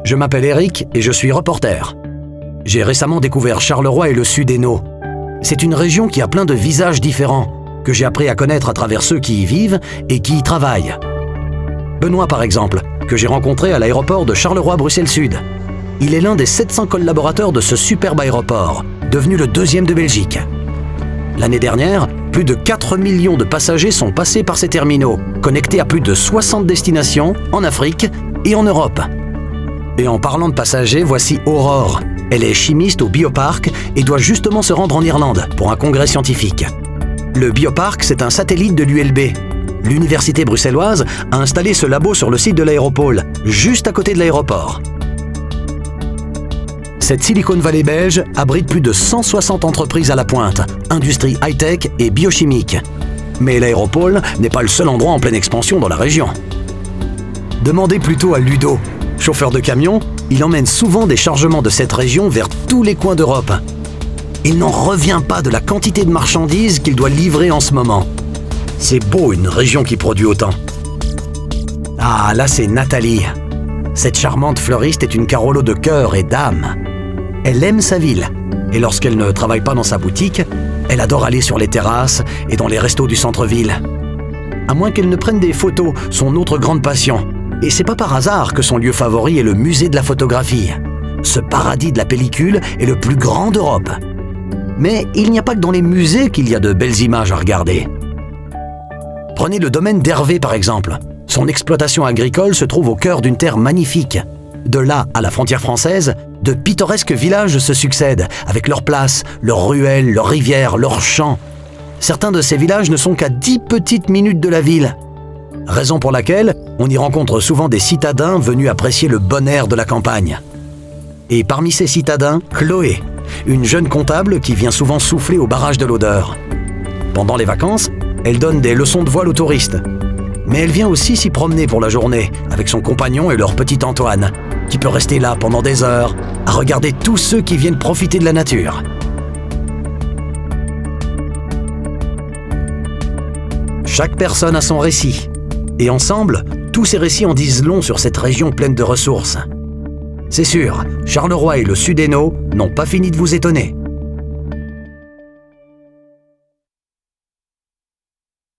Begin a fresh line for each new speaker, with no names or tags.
Je m'appelle Eric et je suis reporter. J'ai récemment découvert Charleroi et le Sud-Hainaut. C'est une région qui a plein de visages différents, que j'ai appris à connaître à travers ceux qui y vivent et qui y travaillent. Benoît par exemple, que j'ai rencontré à l'aéroport de Charleroi-Bruxelles-Sud. Il est l'un des 700 collaborateurs de ce superbe aéroport, devenu le 2e de Belgique. L'année dernière, plus de 4 millions de passagers sont passés par ces terminaux, connectés à plus de 60 destinations en Afrique et en Europe. Et en parlant de passagers, voici Aurore. Elle est chimiste au Biopark et doit justement se rendre en Irlande pour un congrès scientifique. Le Biopark, c'est un satellite de l'ULB. L'université bruxelloise a installé ce labo sur le site de l'aéropole, juste à côté de l'aéroport. Cette Silicon Valley belge abrite plus de 160 entreprises à la pointe, industrie high-tech et biochimique. Mais l'aéropole n'est pas le seul endroit en pleine expansion dans la région. Demandez plutôt à Ludo. Chauffeur de camion, il emmène souvent des chargements de cette région vers tous les coins d'Europe. Il n'en revient pas de la quantité de marchandises qu'il doit livrer en ce moment. C'est beau une région qui produit autant. Ah, là c'est Nathalie. Cette charmante fleuriste est une Carolo de cœur et d'âme. Elle aime sa ville, et lorsqu'elle ne travaille pas dans sa boutique, elle adore aller sur les terrasses et dans les restos du centre-ville. À moins qu'elle ne prenne des photos, son autre grande passion. Et c'est pas par hasard que son lieu favori est le musée de la photographie. Ce paradis de la pellicule est le plus grand d'Europe. Mais il n'y a pas que dans les musées qu'il y a de belles images à regarder. Prenez le domaine d'Hervé par exemple. Son exploitation agricole se trouve au cœur d'une terre magnifique. De là à la frontière française, de pittoresques villages se succèdent, avec leurs places, leurs ruelles, leurs rivières, leurs champs. Certains de ces villages ne sont qu'à 10 petites minutes de la ville. Raison pour laquelle on y rencontre souvent des citadins venus apprécier le bon air de la campagne. Et parmi ces citadins, Chloé, une jeune comptable qui vient souvent souffler au barrage de l'Odeur. Pendant les vacances, elle donne des leçons de voile aux touristes. Mais elle vient aussi s'y promener pour la journée, avec son compagnon et leur petit Antoine, qui peut rester là pendant des heures, à regarder tous ceux qui viennent profiter de la nature. Chaque personne a son récit. Et ensemble, tous ces récits en disent long sur cette région pleine de ressources. C'est sûr, Charleroi et le Sud-Hainaut n'ont pas fini de vous étonner.